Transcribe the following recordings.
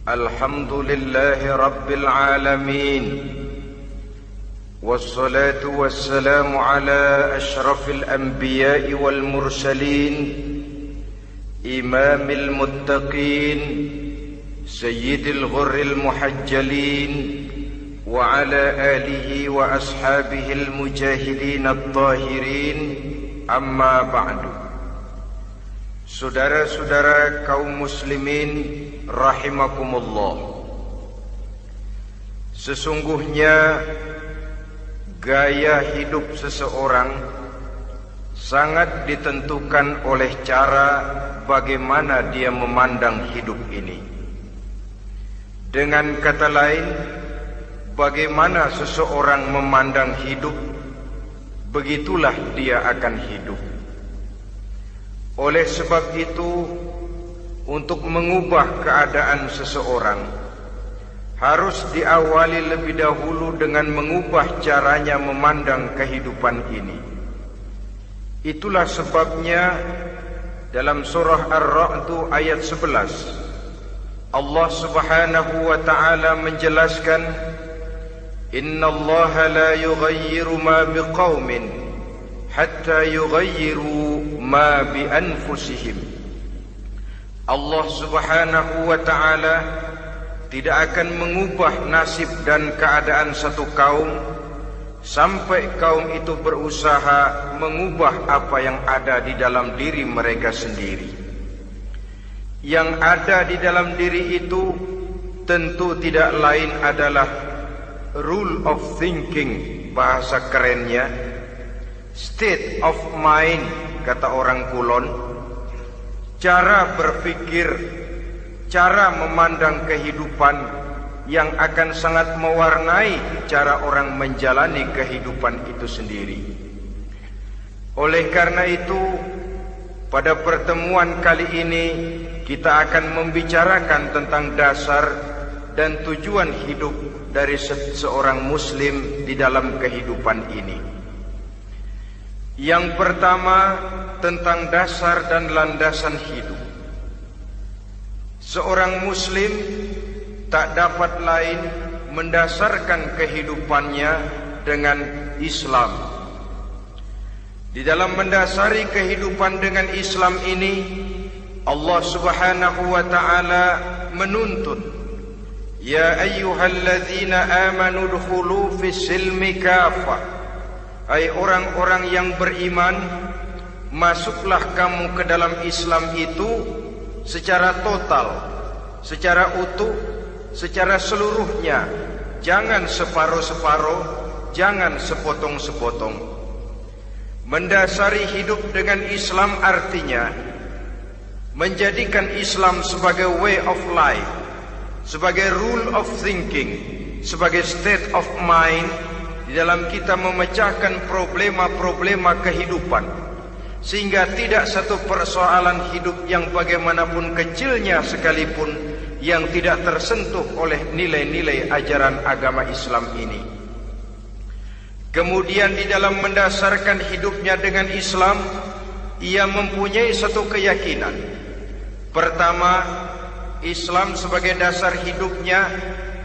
Alhamdulillahi Rabbil Alamin, wassalatu wassalamu ala ashrafil anbiya'i wal mursalin, imamil muttaqin, sayyidil ghurril muhajjalin, wa ala alihi wa ashabihil mujahidin at-tahirin, amma ba'du. Saudara-saudara kaum muslimin rahimakumullah, sesungguhnya gaya hidup seseorang sangat ditentukan oleh cara bagaimana dia memandang hidup ini. Dengan kata lain, bagaimana seseorang memandang hidup, begitulah dia akan hidup. Oleh sebab itu, untuk mengubah keadaan seseorang harus diawali lebih dahulu dengan mengubah caranya memandang kehidupan ini. Itulah sebabnya dalam surah Ar-Ra'd ayat 11 Allah Subhanahu wa ta'ala menjelaskan, Innallaha la yughayyiru ma biqaumin hatta yughayyiru ma bi anfusihim. Allah Subhanahu wa ta'ala tidak akan mengubah nasib dan keadaan satu kaum sampai kaum itu berusaha mengubah apa yang ada di dalam diri mereka sendiri. Yang ada di dalam diri itu tentu tidak lain adalah rule of thinking, bahasa kerennya state of mind, kata orang Kulon. Cara berpikir, cara memandang kehidupan yang akan sangat mewarnai cara orang menjalani kehidupan itu sendiri. Oleh karena itu, pada pertemuan kali ini kita akan membicarakan tentang dasar dan tujuan hidup dari seorang muslim di dalam kehidupan ini. Yang pertama, tentang dasar dan landasan hidup. Seorang muslim tak dapat lain mendasarkan kehidupannya dengan Islam. Di dalam mendasari kehidupan dengan Islam ini, Allah Subhanahu wa ta'ala menuntut, Ya ayyuhalladzina amanu dkhulu fis silmi kafah. Hai orang-orang yang beriman, masuklah kamu ke dalam Islam itu secara total, secara utuh, secara seluruhnya. Jangan separuh-separuh, jangan sepotong-sepotong. Mendasari hidup dengan Islam artinya menjadikan Islam sebagai way of life, sebagai rule of thinking, sebagai state of mind di dalam kita memecahkan problema-problema kehidupan, sehingga tidak satu persoalan hidup yang bagaimanapun kecilnya sekalipun yang tidak tersentuh oleh nilai-nilai ajaran agama Islam ini. Kemudian di dalam mendasarkan hidupnya dengan Islam, ia mempunyai satu keyakinan. Pertama, Islam sebagai dasar hidupnya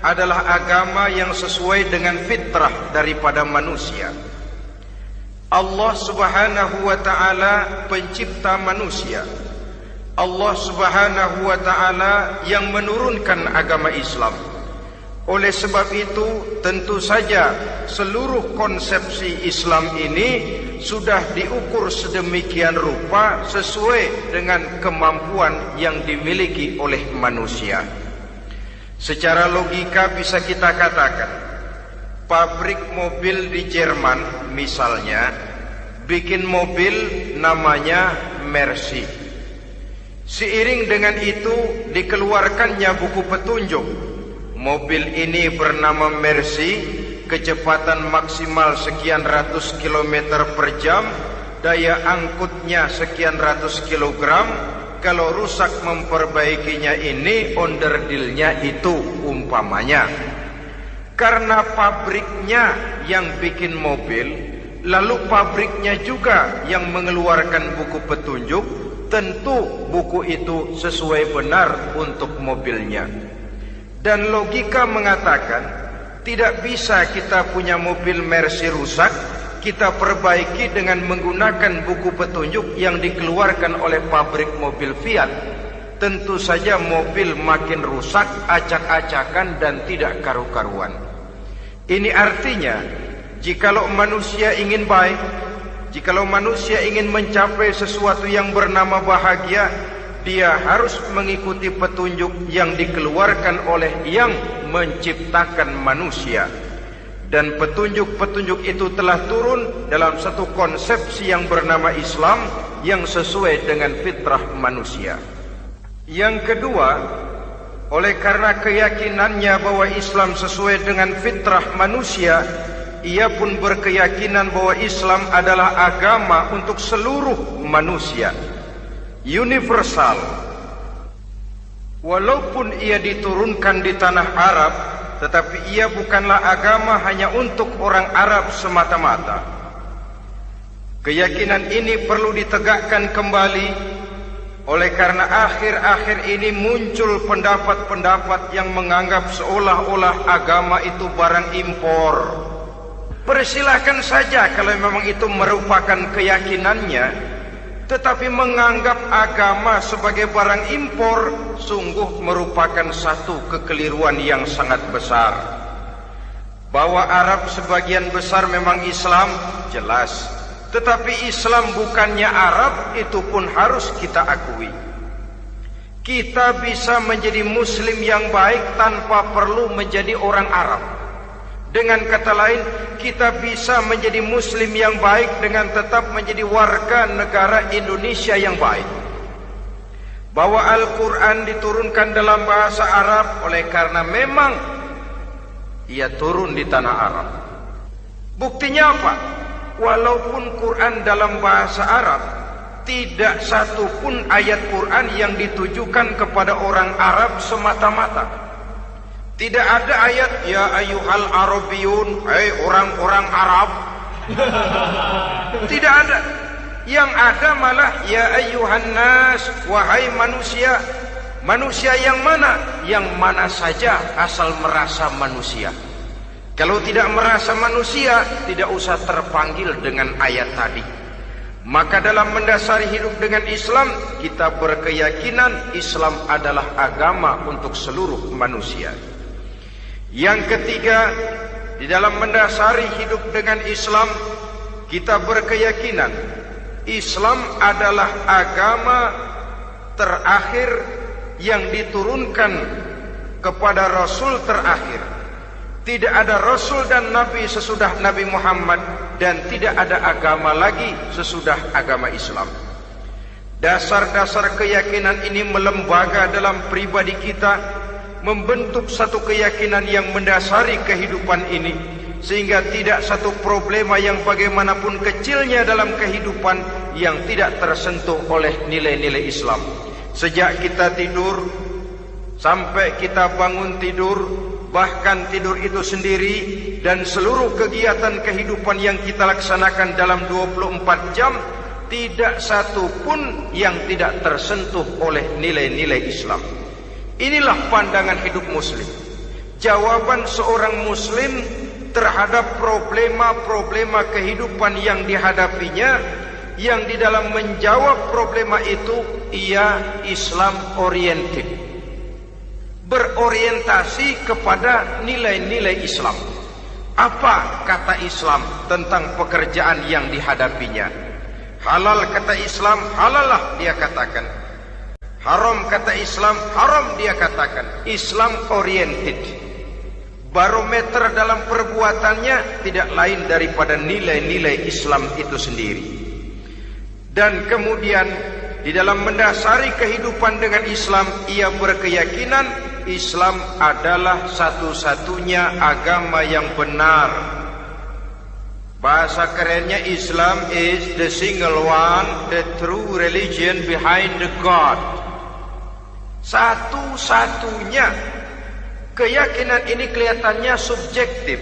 adalah agama yang sesuai dengan fitrah daripada manusia. Allah Subhanahu wa ta'ala pencipta manusia. Allah Subhanahu wa ta'ala yang menurunkan agama Islam. Oleh sebab itu, tentu saja seluruh konsepsi Islam ini sudah diukur sedemikian rupa sesuai dengan kemampuan yang dimiliki oleh manusia. Secara logika bisa kita katakan, pabrik mobil di Jerman misalnya bikin mobil namanya Mercy. Seiring dengan itu dikeluarkannya buku petunjuk. Mobil ini bernama Mercy, kecepatan maksimal sekian ratus kilometer per jam, daya angkutnya sekian ratus kilogram. Kalau rusak memperbaikinya ini, onderdilnya itu umpamanya. Karena pabriknya yang bikin mobil, lalu pabriknya juga yang mengeluarkan buku petunjuk, tentu buku itu sesuai benar untuk mobilnya. Dan logika mengatakan, tidak bisa kita punya mobil Mercy rusak, kita perbaiki dengan menggunakan buku petunjuk yang dikeluarkan oleh pabrik mobil Fiat. Tentu saja mobil makin rusak, acak-acakan dan tidak karu-karuan. Ini artinya, jikalau manusia ingin baik, jikalau manusia ingin mencapai sesuatu yang bernama bahagia, dia harus mengikuti petunjuk yang dikeluarkan oleh yang menciptakan manusia. Dan petunjuk-petunjuk itu telah turun dalam satu konsepsi yang bernama Islam yang sesuai dengan fitrah manusia. Yang kedua, oleh karena keyakinannya bahwa Islam sesuai dengan fitrah manusia, ia pun berkeyakinan bahwa Islam adalah agama untuk seluruh manusia, universal. Walaupun ia diturunkan di tanah Arab, tetapi ia bukanlah agama hanya untuk orang Arab semata-mata. Keyakinan ini perlu ditegakkan kembali, oleh karena akhir-akhir ini muncul pendapat-pendapat yang menganggap seolah-olah agama itu barang impor. Persilahkan saja kalau memang itu merupakan keyakinannya, tetapi menganggap agama sebagai barang impor sungguh merupakan satu kekeliruan yang sangat besar. Bahwa Arab sebagian besar memang Islam, jelas. Tetapi Islam bukannya Arab, itu pun harus kita akui. Kita bisa menjadi Muslim yang baik tanpa perlu menjadi orang Arab. Dengan kata lain, kita bisa menjadi Muslim yang baik dengan tetap menjadi warga negara Indonesia yang baik. Bahwa Al-Quran diturunkan dalam bahasa Arab oleh karena memang ia turun di tanah Arab. Buktinya apa? Walaupun Quran dalam bahasa Arab, tidak satu pun ayat Quran yang ditujukan kepada orang Arab semata-mata. Tidak ada ayat ya ayyuhal arabiyun, hai orang-orang Arab. Tidak ada. Yang ada malah ya ayyuhan nas, wahai manusia. Manusia yang mana? Yang mana saja asal merasa manusia. Kalau tidak merasa manusia, tidak usah terpanggil dengan ayat tadi. Maka dalam mendasari hidup dengan Islam, kita berkeyakinan Islam adalah agama untuk seluruh manusia. Yang ketiga, di dalam mendasari hidup dengan Islam, kita berkeyakinan Islam adalah agama terakhir yang diturunkan kepada Rasul terakhir. Tidak ada Rasul dan Nabi sesudah Nabi Muhammad, dan tidak ada agama lagi sesudah agama Islam. Dasar-dasar keyakinan ini melembaga dalam pribadi kita, membentuk satu keyakinan yang mendasari kehidupan ini, sehingga tidak satu problema yang bagaimanapun kecilnya dalam kehidupan yang tidak tersentuh oleh nilai-nilai Islam. Sejak kita tidur sampai kita bangun tidur, bahkan tidur itu sendiri, dan seluruh kegiatan kehidupan yang kita laksanakan dalam 24 jam, tidak satu pun yang tidak tersentuh oleh nilai-nilai Islam. Inilah pandangan hidup Muslim. Jawaban seorang Muslim terhadap problema-problema kehidupan yang dihadapinya, yang di dalam menjawab problema itu ia Islam oriented, berorientasi kepada nilai-nilai Islam. Apa kata Islam tentang pekerjaan yang dihadapinya? Halal kata Islam, halallah dia katakan. Haram kata Islam, haram dia katakan. Islam oriented. Barometer dalam perbuatannya tidak lain daripada nilai-nilai Islam itu sendiri. Dan kemudian di dalam mendasari kehidupan dengan Islam, ia berkeyakinan Islam adalah satu-satunya agama yang benar. Bahasa kerennya, Islam is the single one, the true religion behind the God. Satu-satunya. Keyakinan ini kelihatannya subjektif,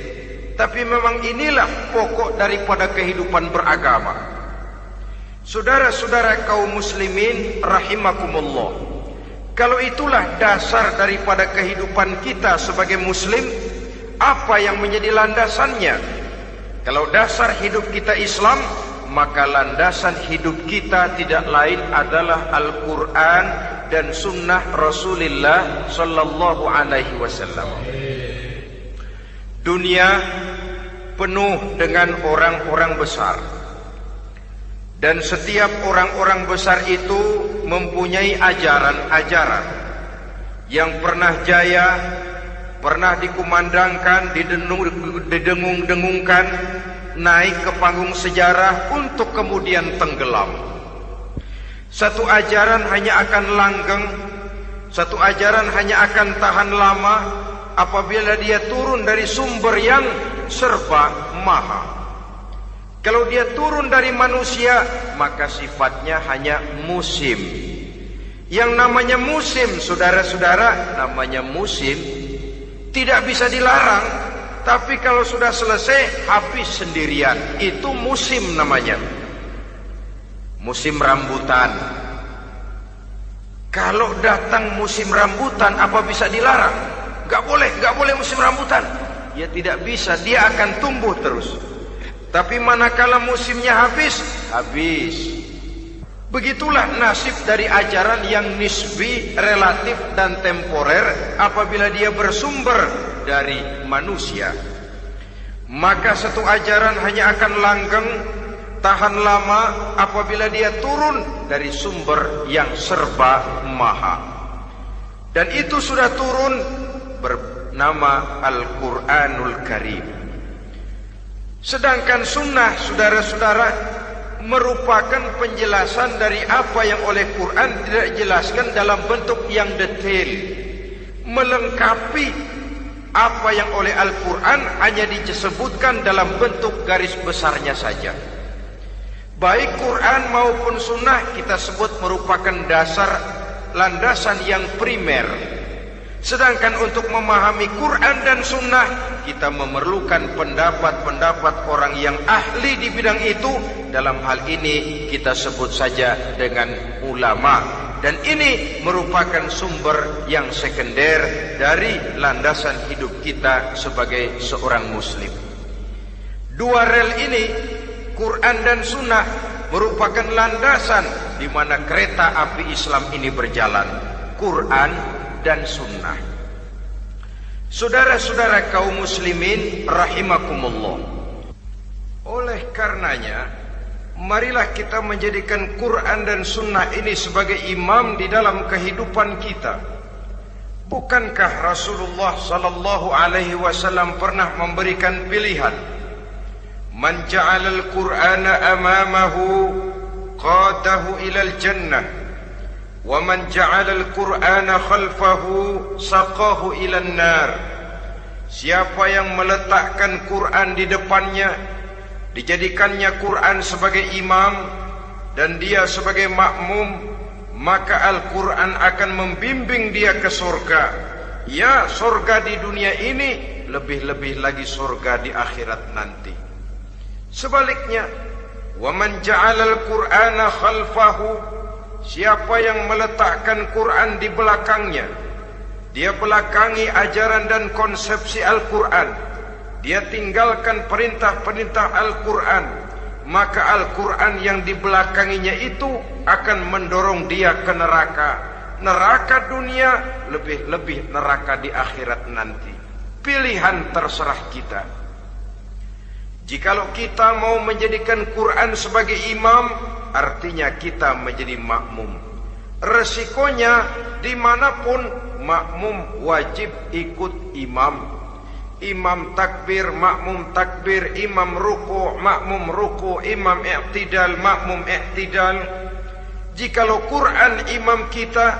tapi memang inilah pokok daripada kehidupan beragama. Saudara-saudara kaum muslimin rahimakumullah, kalau itulah dasar daripada kehidupan kita sebagai muslim, apa yang menjadi landasannya? Kalau dasar hidup kita Islam, maka landasan hidup kita tidak lain adalah Al-Quran dan Sunnah Rasulullah Sallallahu Alaihi Wasallam. Dunia penuh dengan orang-orang besar, dan setiap orang-orang besar itu mempunyai ajaran-ajaran yang pernah jaya, pernah dikumandangkan, didengung-dengungkan, naik ke panggung sejarah untuk kemudian tenggelam. Satu ajaran hanya akan langgeng, satu ajaran hanya akan tahan lama apabila dia turun dari sumber yang serba maha. Kalau dia turun dari manusia, maka sifatnya hanya musim. Yang namanya musim, saudara-saudara, namanya musim tidak bisa dilarang. Tapi kalau sudah selesai, habis sendirian. Itu musim namanya. Musim rambutan. Kalau datang musim rambutan, apa bisa dilarang? Gak boleh musim rambutan. Ya tidak bisa, dia akan tumbuh terus. Tapi manakala musimnya habis, habis. Begitulah nasib dari ajaran yang nisbi, relatif dan temporer apabila dia bersumber dari manusia. Maka satu ajaran hanya akan langgeng, tahan lama apabila dia turun dari sumber yang serba maha. Dan itu sudah turun bernama Al-Quranul Karim. Sedangkan sunnah, saudara-saudara, merupakan penjelasan dari apa yang oleh Quran tidak dijelaskan dalam bentuk yang detail, melengkapi apa yang oleh Al-Quran hanya disebutkan dalam bentuk garis besarnya saja. Baik Quran maupun sunnah kita sebut merupakan dasar, landasan yang primer. Sedangkan untuk memahami Quran dan sunnah, kita memerlukan pendapat-pendapat orang yang ahli di bidang itu. Dalam hal ini kita sebut saja dengan ulama. Dan ini merupakan sumber yang sekunder dari landasan hidup kita sebagai seorang muslim. Dua rel ini, Quran dan sunnah, merupakan landasan di mana kereta api Islam ini berjalan. Quran dan sunnah. Saudara-saudara kaum muslimin rahimakumullah, oleh karenanya marilah kita menjadikan Quran dan sunnah ini sebagai imam di dalam kehidupan kita. Bukankah Rasulullah sallallahu alaihi wasallam pernah memberikan pilihan, man ja'alal Qur'ana amamahu qadahu ilal jannah wa man ja'alal Qur'ana khalfahu saqahu ilan nar. Siapa yang meletakkan Quran di depannya, dijadikannya Quran sebagai imam dan dia sebagai makmum, maka Al-Quran akan membimbing dia ke surga. Ya, surga di dunia ini, lebih-lebih lagi surga di akhirat nanti. Sebaliknya, wa man ja'alal Qur'ana khalfahu, siapa yang meletakkan Quran di belakangnya, dia belakangi ajaran dan konsepsi Al-Quran, dia tinggalkan perintah-perintah Al-Quran, maka Al-Quran yang dibelakanginya itu akan mendorong dia ke neraka. Neraka dunia, lebih-lebih neraka di akhirat nanti. Pilihan terserah kita. Jikalau kita mau menjadikan Quran sebagai imam, artinya kita menjadi makmum. Resikonya dimanapun, makmum wajib ikut imam. Imam takbir, makmum takbir, imam ruku, makmum ruku, imam i'tidal, makmum i'tidal. Jikalau Quran imam kita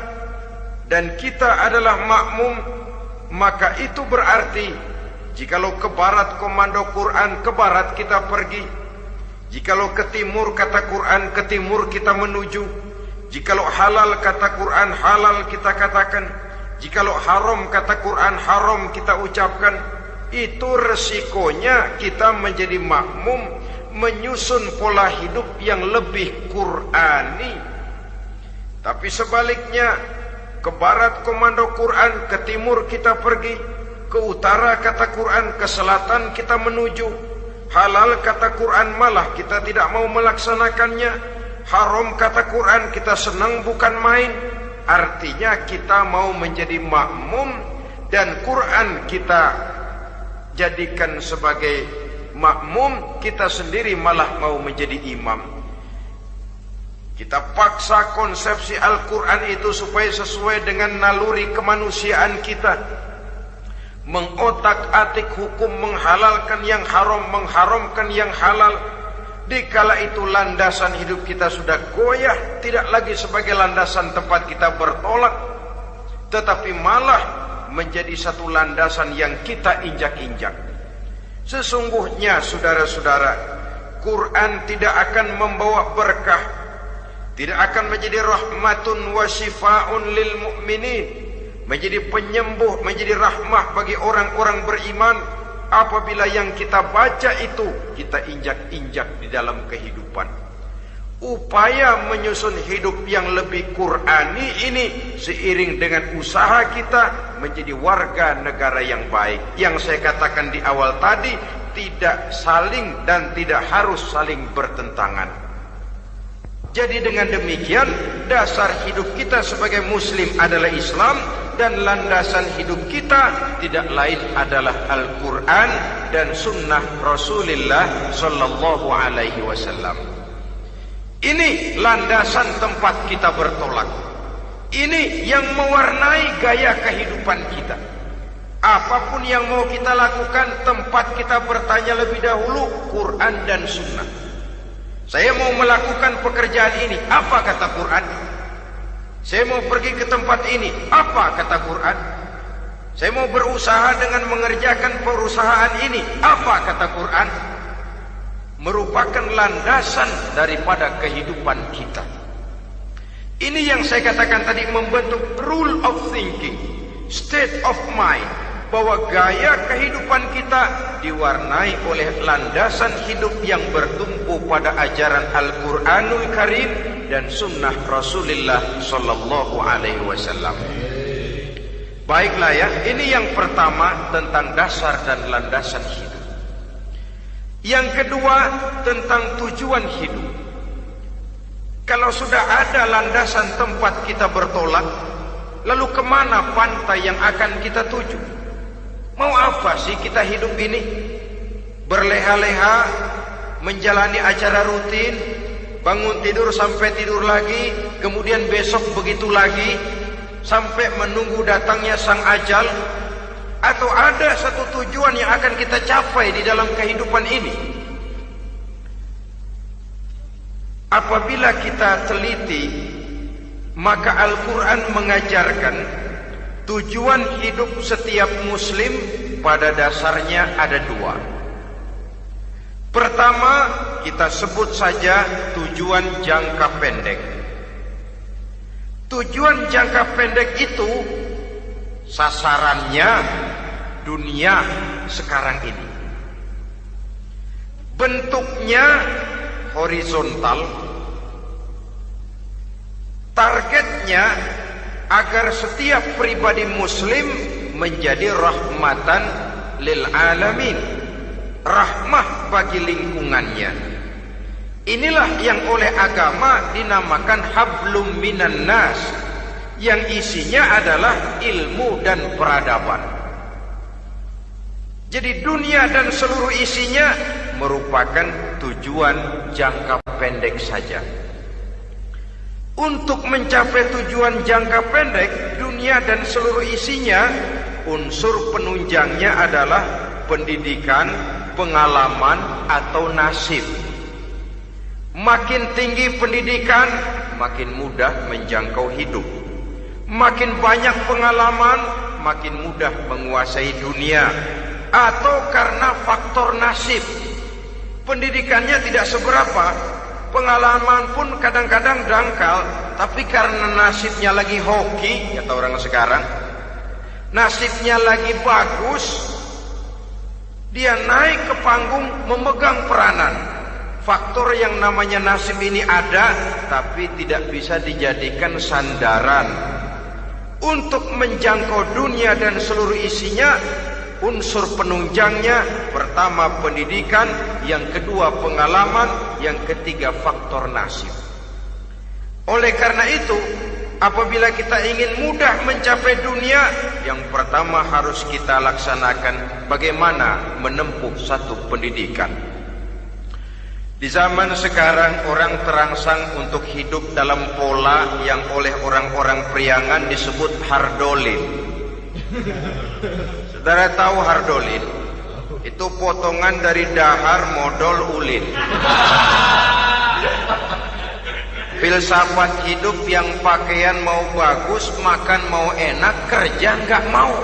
dan kita adalah makmum, maka itu berarti jikalau ke barat komando Quran, ke barat kita pergi. Jikalau ke timur kata Quran, ke timur kita menuju. Jikalau halal kata Quran, halal kita katakan. Jikalau haram kata Quran, haram kita ucapkan. itu resikonya kita menjadi makmum menyusun pola hidup yang lebih Qur'ani. Tapi sebaliknya, ke barat komando Quran, ke timur kita pergi, ke utara kata Quran, ke selatan kita menuju. Halal kata Quran malah kita tidak mau melaksanakannya. Haram kata Quran kita senang bukan main. Artinya kita mau menjadi makmum dan Quran kita jadikan sebagai makmum, kita sendiri malah mau menjadi imam. Kita paksa konsepsi Al-Quran itu supaya sesuai dengan naluri kemanusiaan kita, mengotak-atik hukum, menghalalkan yang haram, mengharamkan yang halal. Dikala itu landasan hidup kita sudah goyah, tidak lagi sebagai landasan tempat kita bertolak, tetapi malah menjadi satu landasan yang kita injak-injak. Sesungguhnya saudara-saudara, Quran tidak akan membawa berkah, tidak akan menjadi rahmatun wa shifaun lil mu'minin, menjadi penyembuh, menjadi rahmah bagi orang-orang beriman, apabila yang kita baca itu kita injak-injak di dalam kehidupan. Upaya menyusun hidup yang lebih Qur'ani ini seiring dengan usaha kita menjadi warga negara yang baik. Yang saya katakan di awal tadi, tidak saling dan tidak harus saling bertentangan. Jadi dengan demikian, dasar hidup kita sebagai muslim adalah Islam, dan landasan hidup kita tidak lain adalah Al-Quran dan sunnah Rasulullah Sallallahu Alaihi Wasallam. Ini landasan tempat kita bertolak. Ini yang mewarnai gaya kehidupan kita. Apapun yang mau kita lakukan, tempat kita bertanya lebih dahulu Quran dan sunnah. Saya mau melakukan pekerjaan ini, apa kata Quran? Saya mau pergi ke tempat ini, apa kata Quran? Saya mau berusaha dengan mengerjakan perusahaan ini, apa kata Quran? Merupakan landasan daripada kehidupan kita. Ini yang saya katakan tadi, membentuk rule of thinking, state of mind, bahwa gaya kehidupan kita diwarnai oleh landasan hidup yang bertumpu pada ajaran Al-Quranul Karim dan sunnah Rasulullah Sallallahu Alaihi Wasallam. Baiklah ya, ini yang pertama tentang dasar dan landasan hidup. Yang kedua tentang tujuan hidup. Kalau sudah ada landasan tempat kita bertolak, lalu kemana pantai yang akan kita tuju? Mau apa sih kita hidup ini? Berleha-leha, menjalani acara rutin, bangun tidur sampai tidur lagi, kemudian besok begitu lagi, sampai menunggu datangnya sang ajal? Atau ada satu tujuan yang akan kita capai di dalam kehidupan ini? Apabila kita teliti, maka Al-Quran mengajarkan tujuan hidup setiap muslim pada dasarnya ada dua. Pertama, kita sebut saja tujuan jangka pendek. Tujuan jangka pendek itu sasarannya dunia sekarang ini. Bentuknya horizontal. Targetnya agar setiap pribadi muslim menjadi rahmatan lil alamin, rahmah bagi lingkungannya. Inilah yang oleh agama dinamakan hablum minan nas, yang isinya adalah ilmu dan peradaban. Jadi dunia dan seluruh isinya merupakan tujuan jangka pendek saja. Untuk mencapai tujuan jangka pendek, dunia dan seluruh isinya, unsur penunjangnya adalah pendidikan, pengalaman, atau nasib. Makin tinggi pendidikan, makin mudah menjangkau hidup. Makin banyak pengalaman, makin mudah menguasai dunia. Atau karena faktor nasib, pendidikannya tidak seberapa, pengalaman pun kadang-kadang dangkal, tapi karena nasibnya lagi hoki, kata orang sekarang, nasibnya lagi bagus, Dia naik ke panggung memegang peranan. Faktor yang namanya nasib ini ada, tapi tidak bisa dijadikan sandaran. Untuk menjangkau dunia dan seluruh isinya, unsur penunjangnya pertama pendidikan, yang kedua pengalaman, yang ketiga faktor nasib. Oleh karena itu, apabila kita ingin mudah mencapai dunia, yang pertama harus kita laksanakan bagaimana menempuh satu pendidikan. Di zaman sekarang orang terangsang untuk hidup dalam pola yang oleh orang-orang priangan disebut hardolin. Saudara tahu hardolin? Itu potongan dari dahar modal ulin. Filsafat hidup yang pakaian mau bagus, makan mau enak, kerja nggak mau.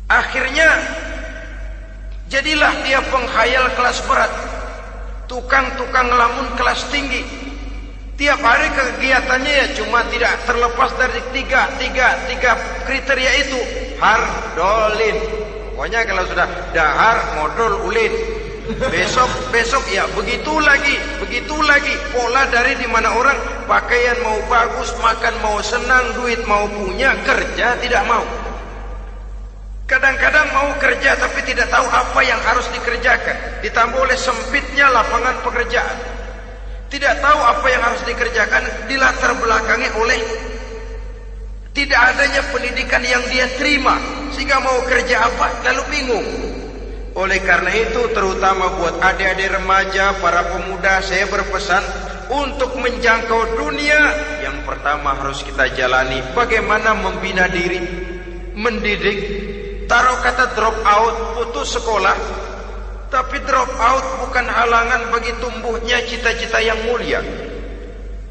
Akhirnya jadilah dia penghayal kelas berat, tukang-tukang lamun kelas tinggi. Tiap hari kegiatannya ya cuma tidak terlepas dari tiga kriteria itu. Hardolin. Pokoknya kalau sudah dahar, modal, ulin. Besok ya begitu lagi. Pola dari dimana orang pakaian mau bagus, makan mau senang, duit mau punya, kerja tidak mau. Kadang-kadang mau kerja tapi tidak tahu apa yang harus dikerjakan. Ditambah oleh sempitnya lapangan pekerjaan. Tidak tahu apa yang harus dikerjakan, dilatar belakangi oleh tidak adanya pendidikan yang dia terima, sehingga mau kerja apa lalu bingung. Oleh karena itu, terutama buat adik-adik remaja, para pemuda, saya berpesan untuk menjangkau dunia, yang pertama harus kita jalani bagaimana membina diri, mendidik. Taruh kata drop out, putus sekolah. Tapi drop out bukan halangan bagi tumbuhnya cita-cita yang mulia.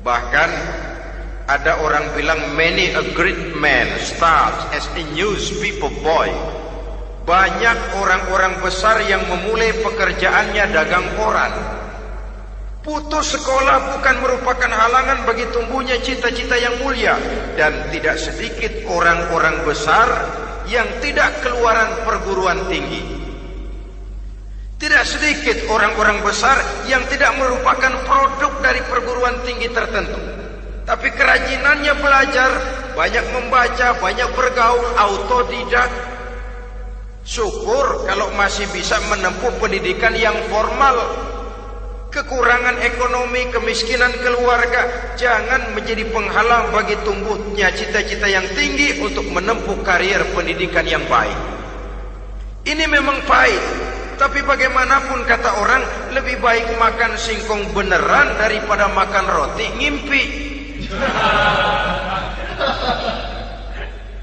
Bahkan ada orang bilang many a great man starts as a newspaper boy. Banyak orang-orang besar yang memulai pekerjaannya dagang koran. Putus sekolah bukan merupakan halangan bagi tumbuhnya cita-cita yang mulia. Dan tidak sedikit orang-orang besar yang tidak keluaran perguruan tinggi. Tidak sedikit orang-orang besar yang tidak merupakan produk dari perguruan tinggi tertentu. Tapi kerajinannya belajar, banyak membaca, banyak bergaul, autodidak. Syukur kalau masih bisa menempuh pendidikan yang formal. Kekurangan ekonomi, kemiskinan keluarga jangan menjadi penghalang bagi tumbuhnya cita-cita yang tinggi untuk menempuh karier pendidikan yang baik. Ini memang pahit, tapi bagaimanapun kata orang, lebih baik makan singkong beneran daripada makan roti ngimpi.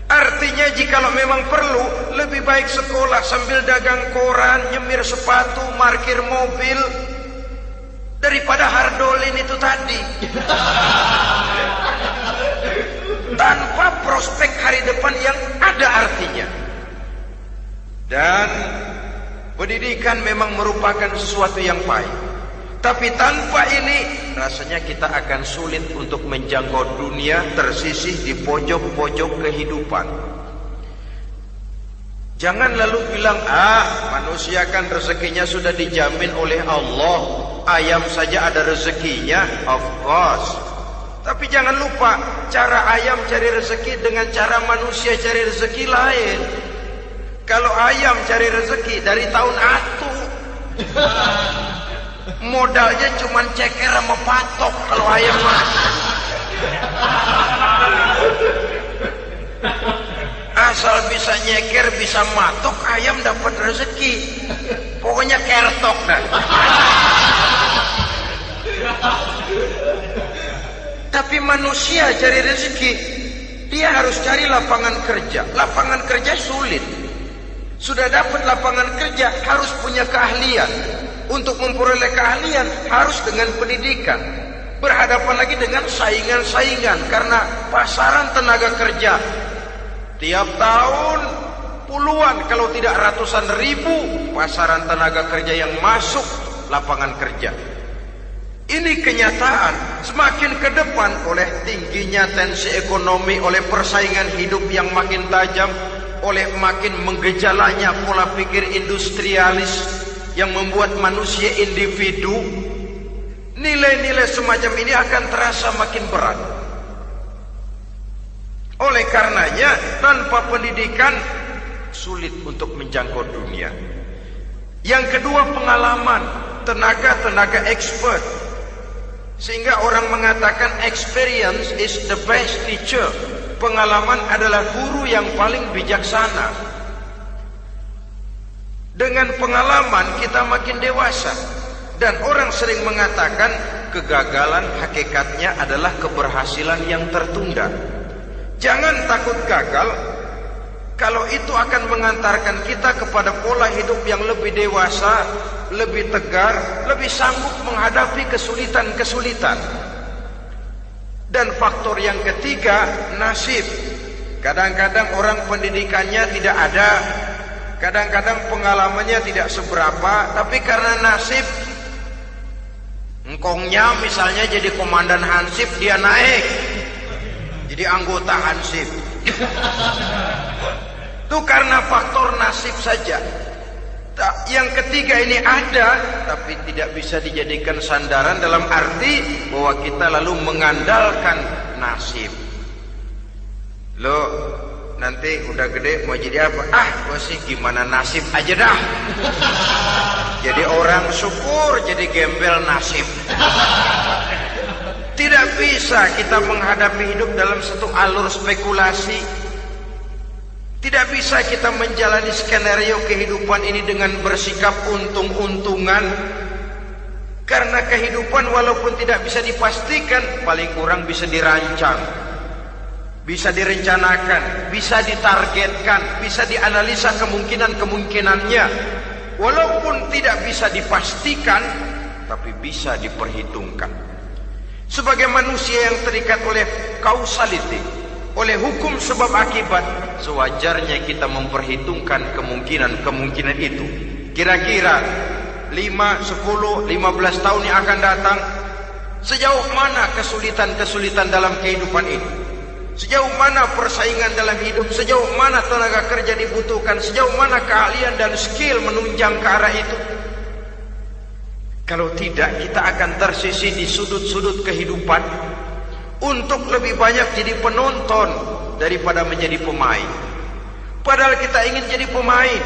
Artinya jikalau memang perlu, lebih baik sekolah sambil dagang koran, nyemir sepatu, parkir mobil, daripada hardolin itu tadi. Tanpa prospek hari depan yang ada artinya. Dan pendidikan memang merupakan sesuatu yang baik. Tapi tanpa ini, rasanya kita akan sulit untuk menjangkau dunia, tersisih di pojok-pojok kehidupan. Jangan lalu bilang, manusia kan rezekinya sudah dijamin oleh Allah. Ayam saja ada rezekinya, of course. Tapi jangan lupa, cara ayam cari rezeki dengan cara manusia cari rezeki lain. Kalau ayam cari rezeki dari tahun atu, modalnya cuma ceker sama patok kalau ayam mah. Asal bisa nyeker, bisa matok, ayam dapat rezeki. Pokoknya kertok dah. Tapi manusia cari rezeki, dia harus cari lapangan kerja. Lapangan kerja sulit. Sudah dapat lapangan kerja, harus punya keahlian. Untuk memperoleh keahlian, harus dengan pendidikan. Berhadapan lagi dengan saingan-saingan, karena pasaran tenaga kerja tiap tahun puluhan, kalau tidak ratusan ribu pasaran tenaga kerja yang masuk lapangan kerja. Ini kenyataan. Semakin ke depan, oleh tingginya tensi ekonomi, oleh persaingan hidup yang makin tajam, oleh makin menggejalanya pola pikir industrialis yang membuat manusia individu, nilai-nilai semacam ini akan terasa makin berat. Oleh karenanya, tanpa pendidikan sulit untuk menjangkau dunia. Yang kedua, pengalaman, tenaga expert. Sehingga orang mengatakan experience is the best teacher. Pengalaman adalah guru yang paling bijaksana. Dengan pengalaman kita makin dewasa. Dan orang sering mengatakan kegagalan hakikatnya adalah keberhasilan yang tertunda. Jangan takut gagal, kalau itu akan mengantarkan kita kepada pola hidup yang lebih dewasa, lebih tegar, lebih sanggup menghadapi kesulitan-kesulitan. Dan faktor yang ketiga, nasib. Kadang-kadang orang pendidikannya tidak ada, kadang-kadang pengalamannya tidak seberapa, tapi karena nasib, engkongnya misalnya jadi komandan Hansip, dia naik jadi anggota Hansip. Itu karena faktor nasib saja. Yang ketiga ini ada, tapi tidak bisa dijadikan sandaran dalam arti bahwa kita lalu mengandalkan nasib. Lo nanti udah gede mau jadi apa? Gue sih gimana nasib aja dah. Jadi orang syukur, jadi gembel nasib. Tidak bisa kita menghadapi hidup dalam satu alur spekulasi. Tidak bisa kita menjalani skenario kehidupan ini dengan bersikap untung-untungan. Karena kehidupan walaupun tidak bisa dipastikan, paling kurang bisa dirancang, bisa direncanakan, bisa ditargetkan, bisa dianalisa kemungkinan-kemungkinannya. Walaupun tidak bisa dipastikan, tapi bisa diperhitungkan. Sebagai manusia yang terikat oleh causality, oleh hukum sebab akibat, sewajarnya kita memperhitungkan kemungkinan-kemungkinan itu. Kira-kira 5, 10, 15 tahun yang akan datang, sejauh mana kesulitan-kesulitan dalam kehidupan ini, sejauh mana persaingan dalam hidup, sejauh mana tenaga kerja dibutuhkan, sejauh mana keahlian dan skill menunjang ke arah itu. Kalau tidak, kita akan tersisih di sudut-sudut kehidupan untuk lebih banyak jadi penonton daripada menjadi pemain. Padahal kita ingin jadi pemain,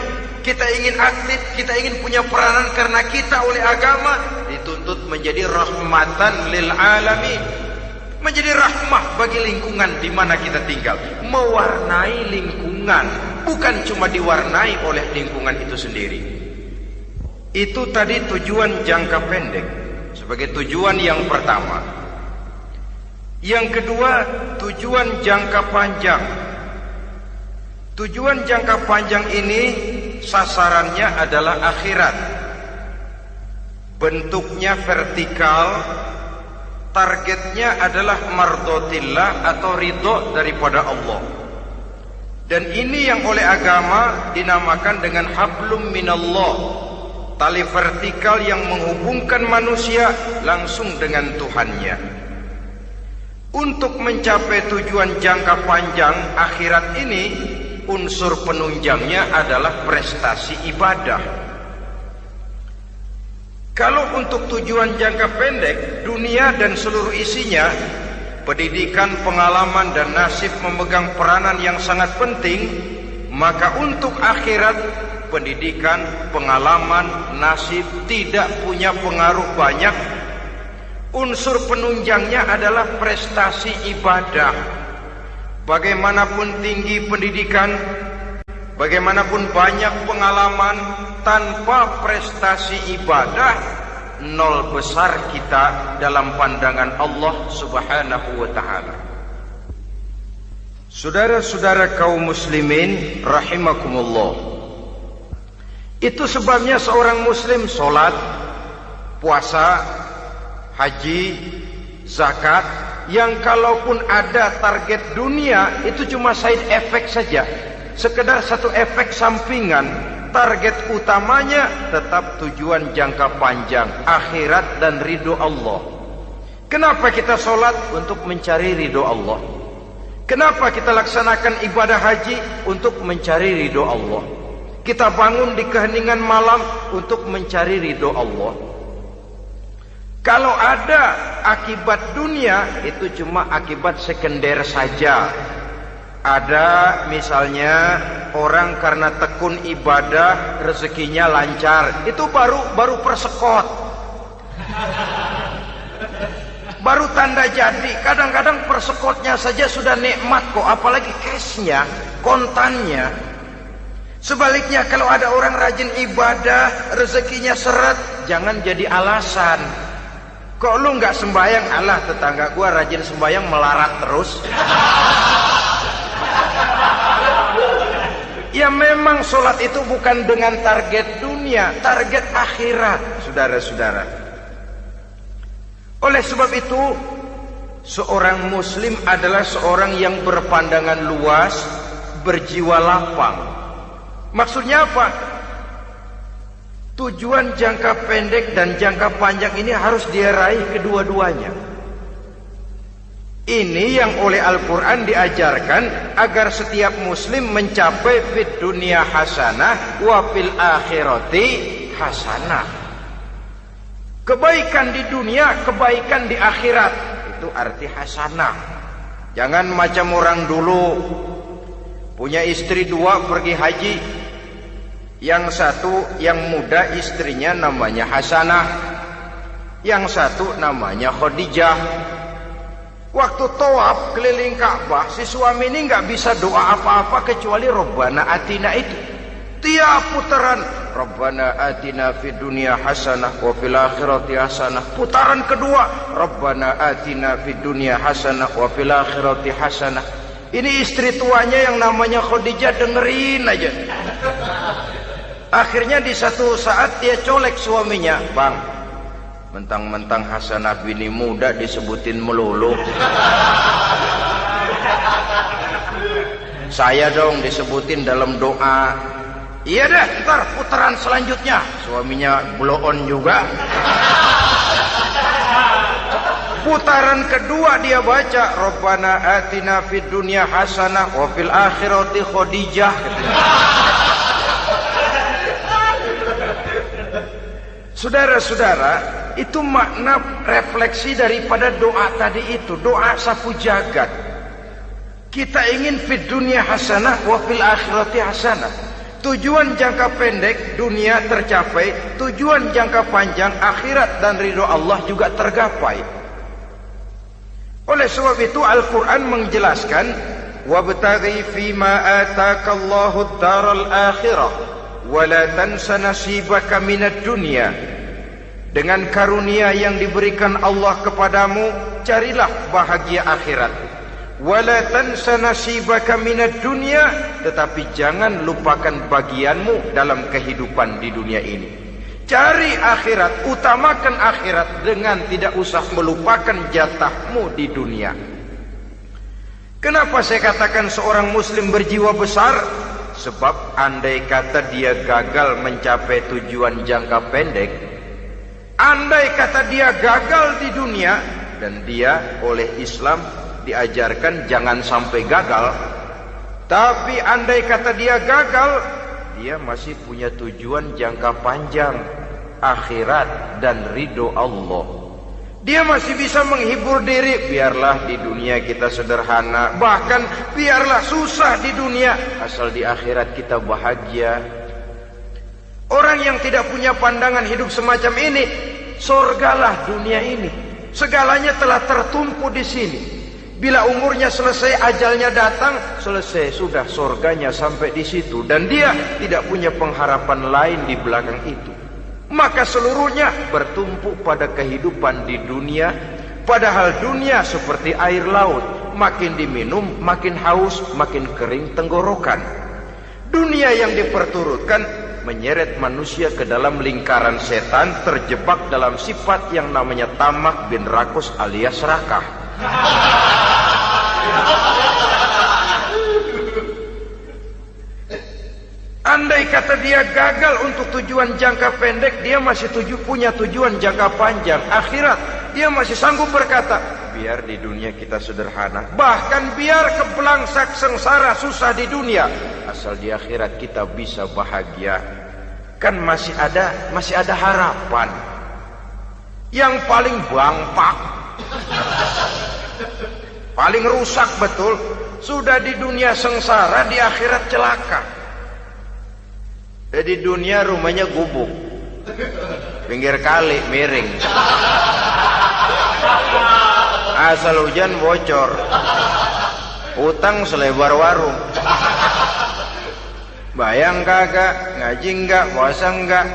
kita ingin aktif, kita ingin punya peranan karena kita oleh agama dituntut menjadi rahmatan lil alamin, menjadi rahmah bagi lingkungan di mana kita tinggal, mewarnai lingkungan, bukan cuma diwarnai oleh lingkungan itu sendiri. Itu tadi tujuan jangka pendek sebagai tujuan yang pertama. Yang kedua, tujuan jangka panjang. Tujuan jangka panjang ini sasarannya adalah akhirat. Bentuknya vertikal, targetnya adalah mardotillah atau ridho daripada Allah. Dan ini yang oleh agama dinamakan dengan hablum minallah, tali vertikal yang menghubungkan manusia langsung dengan Tuhannya. Untuk mencapai tujuan jangka panjang akhirat ini, unsur penunjangnya adalah prestasi ibadah. Kalau untuk tujuan jangka pendek, dunia dan seluruh isinya, pendidikan, pengalaman dan nasib memegang peranan yang sangat penting, maka untuk akhirat, pendidikan, pengalaman, nasib tidak punya pengaruh banyak. Unsur penunjangnya adalah prestasi ibadah. Bagaimanapun tinggi pendidikan, bagaimanapun banyak pengalaman, tanpa prestasi ibadah, nol besar kita dalam pandangan Allah Subhanahu wa ta'ala. Saudara-saudara kaum muslimin rahimakumullah, itu sebabnya seorang muslim sholat, puasa, haji, zakat, yang kalaupun ada target dunia itu cuma side effect saja, sekedar satu efek sampingan. Target utamanya tetap tujuan jangka panjang, akhirat dan ridho Allah. Kenapa kita sholat? Untuk mencari ridho Allah. Kenapa kita laksanakan ibadah haji? Untuk mencari ridho Allah. Kita bangun di keheningan malam untuk mencari ridho Allah. Kalau ada akibat dunia, itu cuma akibat sekunder saja. Ada misalnya orang karena tekun ibadah rezekinya lancar, itu baru persekot, baru tanda jadi. Kadang-kadang persekotnya saja sudah nikmat kok, apalagi cashnya, kontannya. Sebaliknya kalau ada orang rajin ibadah rezekinya seret, jangan jadi alasan. Kok lu nggak sembahyang? Alah, tetangga gua rajin sembahyang melarat terus. Ya memang sholat itu bukan dengan target dunia, target akhirat, saudara-saudara. Oleh sebab itu, seorang muslim adalah seorang yang berpandangan luas, berjiwa lapang. Maksudnya apa? Tujuan jangka pendek dan jangka panjang ini harus dia raih kedua-duanya. Ini yang oleh Al-Quran diajarkan agar setiap muslim mencapai fid dunia hasanah wa fil akhirati hasanah. Kebaikan di dunia, kebaikan di akhirat. Itu arti hasanah. Jangan macam orang dulu, punya istri dua pergi haji. Yang satu yang muda istrinya namanya Hasanah, yang satu namanya Khadijah. Waktu tawaf keliling Ka'bah, si suami ini nggak bisa doa apa-apa kecuali Rabbana Atina itu. Tiap putaran Rabbana Atina fid dunya hasanah wa fil akhirati hasanah. Putaran kedua Rabbana Atina fid dunya hasanah wa fil akhirati hasanah. Ini istri tuanya yang namanya Khadijah dengerin aja. Akhirnya di satu saat dia colek suaminya, "Bang, mentang-mentang Hasanah bini muda disebutin melulu. Saya dong disebutin dalam doa." "Iya dah, ntar putaran selanjutnya." Suaminya blow on juga. Putaran kedua dia baca Rabbana atina fid dunya hasanah wa fil akhirati Khadijah. Saudara-saudara, itu makna refleksi daripada doa tadi itu, doa sapu jagat. Kita ingin fid dunya hasanah wa fil akhirati hasanah. Tujuan jangka pendek dunia tercapai, tujuan jangka panjang akhirat dan ridho Allah juga tergapai. Oleh sebab itu Al-Quran menjelaskan, wabtaghi fima atakallahu ad-daral akhirah wala tansa nasibaka minad dunya. Dengan karunia yang diberikan Allah kepadamu, carilah bahagia akhirat. Wala tansa nasibaka minad dunya, tetapi jangan lupakan bagianmu dalam kehidupan di dunia ini. Cari akhirat, utamakan akhirat dengan tidak usah melupakan jatahmu di dunia. Kenapa saya katakan seorang muslim berjiwa besar? Sebab andai kata dia gagal mencapai tujuan jangka pendek, andai kata dia gagal di dunia, dan dia oleh Islam diajarkan jangan sampai gagal, tapi andai kata dia gagal, dia masih punya tujuan jangka panjang, akhirat dan ridho Allah. Dia masih bisa menghibur diri, biarlah di dunia kita sederhana, bahkan biarlah susah di dunia, asal di akhirat kita bahagia. Orang yang tidak punya pandangan hidup semacam ini, surgalah dunia ini, segalanya telah tertumpu di sini. Bila umurnya selesai, ajalnya datang, selesai sudah, surganya sampai di situ, dan dia tidak punya pengharapan lain di belakang itu. Maka seluruhnya bertumpu pada kehidupan di dunia, padahal dunia seperti air laut, makin diminum makin haus, makin kering tenggorokan. Dunia yang diperturutkan menyeret manusia ke dalam lingkaran setan, terjebak dalam sifat yang namanya tamak bin rakus alias serakah. Andai kata dia gagal untuk tujuan jangka pendek, dia masih punya tujuan jangka panjang, akhirat. Dia masih sanggup berkata, biar di dunia kita sederhana, bahkan biar kebelangsak sengsara susah di dunia, asal di akhirat kita bisa bahagia. Kan masih ada harapan. Yang paling bangpak, paling rusak betul, sudah di dunia sengsara, di akhirat celaka. Di dunia rumahnya gubuk, pinggir kali miring, asal hujan bocor, utang selebar warung. Bayang kagak, ngaji enggak, puasa enggak,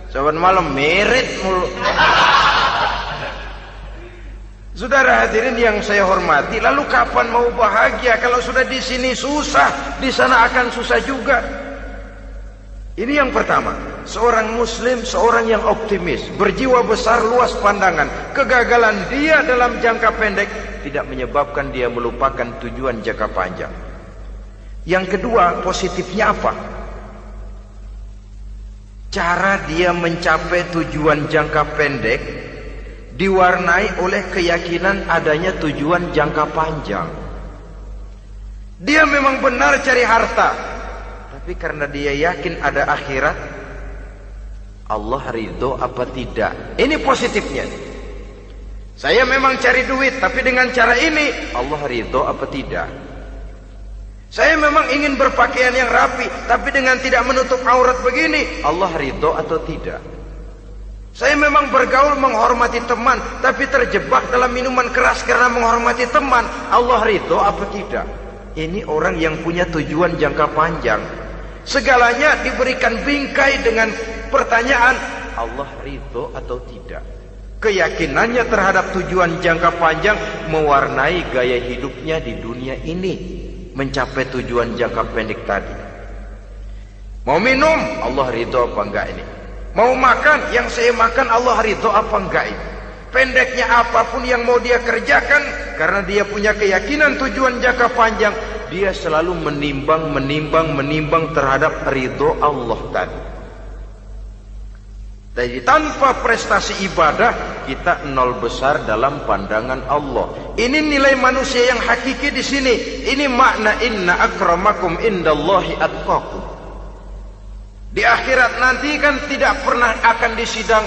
saban malam merit mulu. Saudara hadirin yang saya hormati, lalu kapan mau bahagia kalau sudah di sini susah, di sana akan susah juga. Ini yang pertama, seorang muslim, seorang yang optimis, berjiwa besar, luas pandangan. Kegagalan dia dalam jangka pendek tidak menyebabkan dia melupakan tujuan jangka panjang. Yang kedua, positifnya apa? Cara dia mencapai tujuan jangka pendek diwarnai oleh keyakinan adanya tujuan jangka panjang. Dia memang benar cari harta, tapi karena dia yakin ada akhirat, Allah ridho apa tidak? Ini positifnya. Saya memang cari duit, tapi dengan cara ini Allah ridho apa tidak? Saya memang ingin berpakaian yang rapi, tapi dengan tidak menutup aurat begini, Allah ridho atau tidak? Saya memang bergaul menghormati teman, tapi terjebak dalam minuman keras karena menghormati teman, Allah ridho apa tidak? Ini orang yang punya tujuan jangka panjang. Segalanya diberikan bingkai dengan pertanyaan, Allah ridho atau tidak? Keyakinannya terhadap tujuan jangka panjang mewarnai gaya hidupnya di dunia ini, mencapai tujuan jangka pendek tadi. Mau minum, Allah ridho apa enggak ini? Mau makan, yang saya makan Allah ridho apa enggak ini? Pendeknya apapun yang mau dia kerjakan, karena dia punya keyakinan tujuan jangka panjang, dia selalu menimbang terhadap ridho Allah tadi. Jadi tanpa prestasi ibadah, kita nol besar dalam pandangan Allah. Ini nilai manusia yang hakiki di sini. Ini makna inna akramakum indallahi atqakum. Di akhirat nanti kan tidak pernah akan disidang,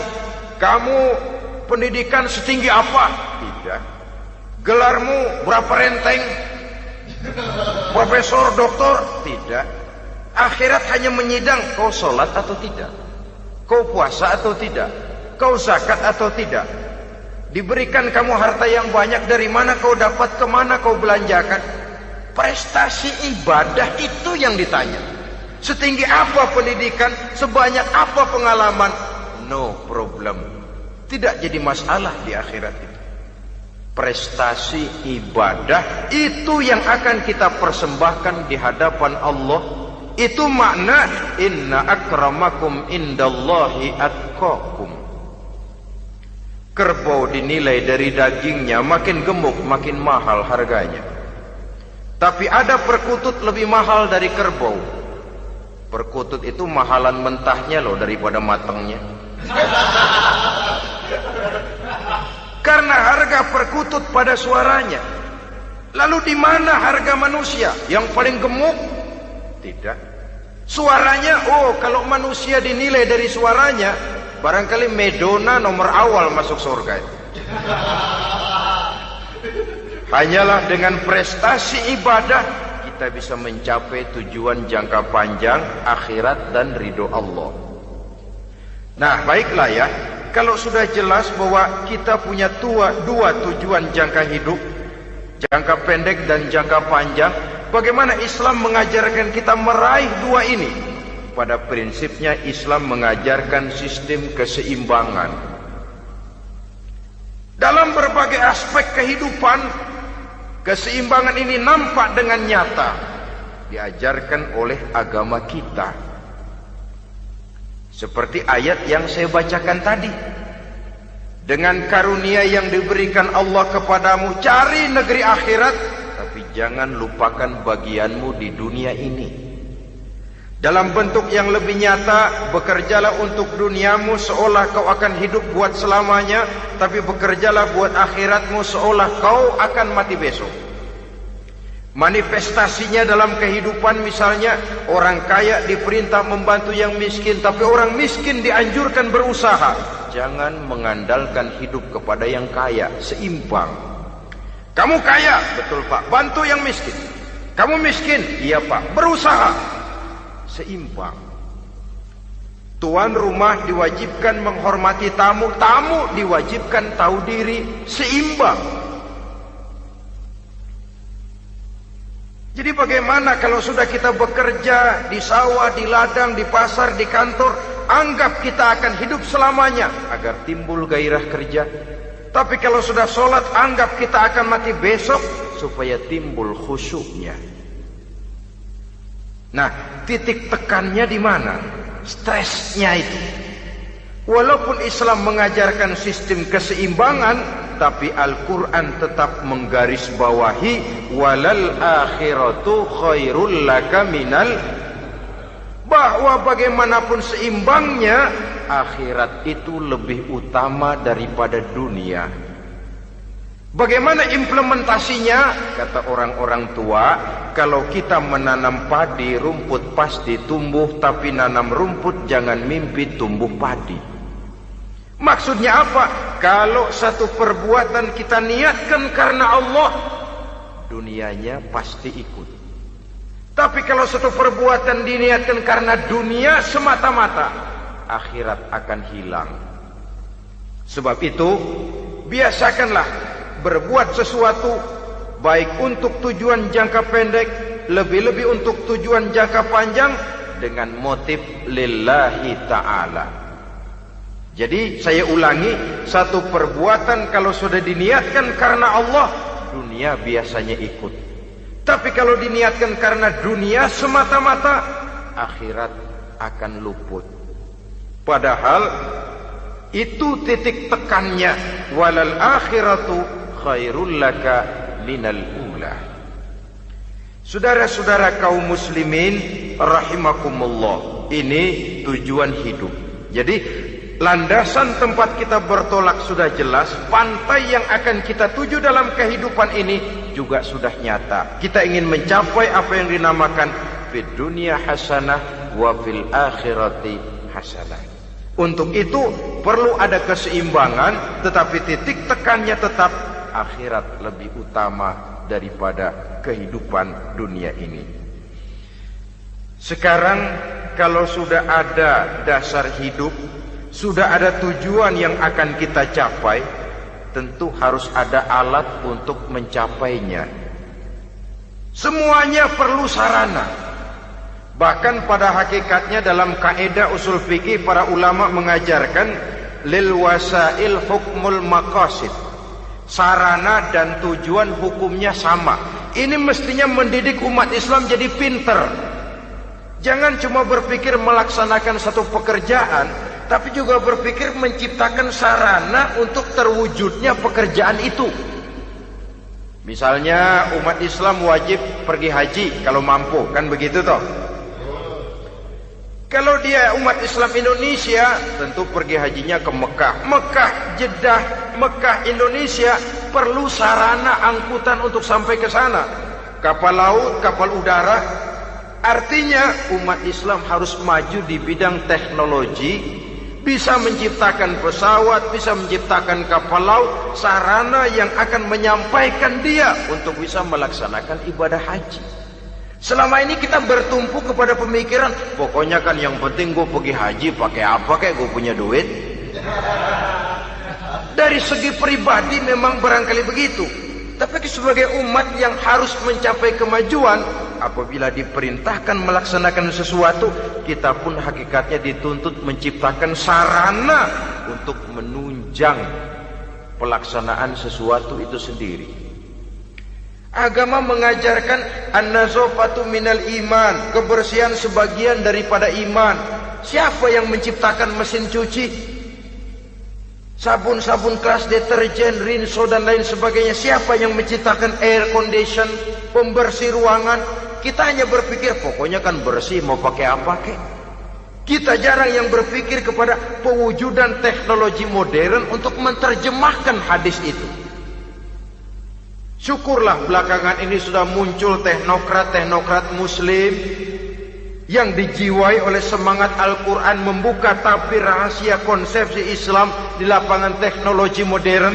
kamu pendidikan setinggi apa? Tidak. Gelarmu berapa renteng? Profesor, doktor? Tidak. Akhirat hanya menyidang kau sholat atau tidak, kau puasa atau tidak, kau zakat atau tidak. Diberikan kamu harta yang banyak, dari mana kau dapat, kemana kau belanjakan. Prestasi ibadah itu yang ditanya. Setinggi apa pendidikan, sebanyak apa pengalaman, no problem, tidak jadi masalah di akhirat itu. Prestasi ibadah itu yang akan kita persembahkan di hadapan Allah. Itu makna inna akramakum indallahi atqakum. Kerbau dinilai dari dagingnya, makin gemuk makin mahal harganya. Tapi ada perkutut lebih mahal dari kerbau. Perkutut itu mahalan mentahnya loh daripada matangnya. Karena harga perkutut pada suaranya. Lalu di mana harga manusia yang paling gemuk? Tidak. Suaranya, oh kalau manusia dinilai dari suaranya, barangkali Madonna nomor awal masuk surga itu. Hanyalah dengan prestasi ibadah kita bisa mencapai tujuan jangka panjang akhirat dan ridho Allah. Nah, baiklah ya, kalau sudah jelas bahwa kita punya dua tujuan jangka hidup, jangka pendek dan jangka panjang, bagaimana Islam mengajarkan kita meraih dua ini? Pada prinsipnya Islam mengajarkan sistem keseimbangan. Dalam berbagai aspek kehidupan, keseimbangan ini nampak dengan nyata diajarkan oleh agama kita. Seperti ayat yang saya bacakan tadi. Dengan karunia yang diberikan Allah kepadamu, cari negeri akhirat, tapi jangan lupakan bagianmu di dunia ini. Dalam bentuk yang lebih nyata, bekerjalah untuk duniamu seolah kau akan hidup buat selamanya, tapi bekerjalah buat akhiratmu seolah kau akan mati besok. Manifestasinya dalam kehidupan, misalnya orang kaya diperintah membantu yang miskin, tapi orang miskin dianjurkan berusaha. Jangan mengandalkan hidup kepada yang kaya, seimbang. Kamu kaya, betul Pak, bantu yang miskin. Kamu miskin, iya Pak, berusaha. Seimbang. Tuan rumah diwajibkan menghormati tamu, tamu diwajibkan tahu diri, seimbang. Jadi bagaimana kalau sudah kita bekerja di sawah, di ladang, di pasar, di kantor, anggap kita akan hidup selamanya agar timbul gairah kerja. Tapi kalau sudah sholat, anggap kita akan mati besok supaya timbul khusyuknya. Nah, titik tekannya di mana? Stresnya itu. Walaupun Islam mengajarkan sistem keseimbangan, tapi Al-Quran tetap menggarisbawahi walal akhiratu khairul laka minal, bahwa bagaimanapun seimbangnya, akhirat itu lebih utama daripada dunia. Bagaimana implementasinya? Kata orang-orang tua, kalau kita menanam padi, rumput pasti tumbuh, tapi nanam rumput jangan mimpi tumbuh padi. Maksudnya apa? Kalau satu perbuatan kita niatkan karena Allah, dunianya pasti ikut. Tapi kalau satu perbuatan diniatkan karena dunia semata-mata, akhirat akan hilang. Sebab itu, biasakanlah berbuat sesuatu baik untuk tujuan jangka pendek, lebih-lebih untuk tujuan jangka panjang, dengan motif lillahi ta'ala. Jadi saya ulangi, satu perbuatan kalau sudah diniatkan karena Allah, dunia biasanya ikut. Tapi kalau diniatkan karena dunia semata-mata, akhirat akan luput. Padahal itu titik tekannya, walal akhiratu khairul laka minal ula. Saudara-saudara kaum muslimin rahimakumullah, ini tujuan hidup. Jadi landasan tempat kita bertolak sudah jelas, pantai yang akan kita tuju dalam kehidupan ini juga sudah nyata. Kita ingin mencapai apa yang dinamakan fid dunya hasanah wa fil akhirati hasanah. Untuk itu perlu ada keseimbangan, tetapi titik tekannya tetap akhirat lebih utama daripada kehidupan dunia ini. Sekarang kalau sudah ada dasar hidup, sudah ada tujuan yang akan kita capai, tentu harus ada alat untuk mencapainya. Semuanya perlu sarana. Bahkan pada hakikatnya dalam kaidah usul fikih para ulama mengajarkan lil wasail hukmul maqasid. Sarana dan tujuan hukumnya sama. Ini mestinya mendidik umat Islam jadi pinter. Jangan cuma berpikir melaksanakan satu pekerjaan, tapi juga berpikir menciptakan sarana untuk terwujudnya pekerjaan itu. Misalnya umat Islam wajib pergi haji kalau mampu, kan begitu toh? Kalau dia umat Islam Indonesia, tentu pergi hajinya ke Mekah. Mekah, Jeddah, Mekah, Indonesia, perlu sarana angkutan untuk sampai ke sana. Kapal laut, kapal udara. Artinya umat Islam harus maju di bidang teknologi, bisa menciptakan pesawat, bisa menciptakan kapal laut, sarana yang akan menyampaikan dia untuk bisa melaksanakan ibadah haji. Selama ini kita bertumpu kepada pemikiran, pokoknya kan yang penting gue pergi haji pakai apa, kayak gue punya duit. Dari segi pribadi memang barangkali begitu. Tapi sebagai umat yang harus mencapai kemajuan, apabila diperintahkan melaksanakan sesuatu, kita pun hakikatnya dituntut menciptakan sarana untuk menunjang pelaksanaan sesuatu itu sendiri. Agama mengajarkan an-nazafatu minal iman, kebersihan sebagian daripada iman. Siapa yang menciptakan mesin cuci, sabun-sabun keras, deterjen, rinso dan lain sebagainya? Siapa yang menciptakan air condition, pembersih ruangan? Kita hanya berpikir pokoknya kan bersih, mau pakai apa kek. Kita jarang yang berpikir kepada pewujudan teknologi modern untuk menerjemahkan hadis itu. Syukurlah belakangan ini sudah muncul teknokrat muslim yang dijiwai oleh semangat Al-Quran membuka tabir rahasia konsepsi Islam di lapangan teknologi modern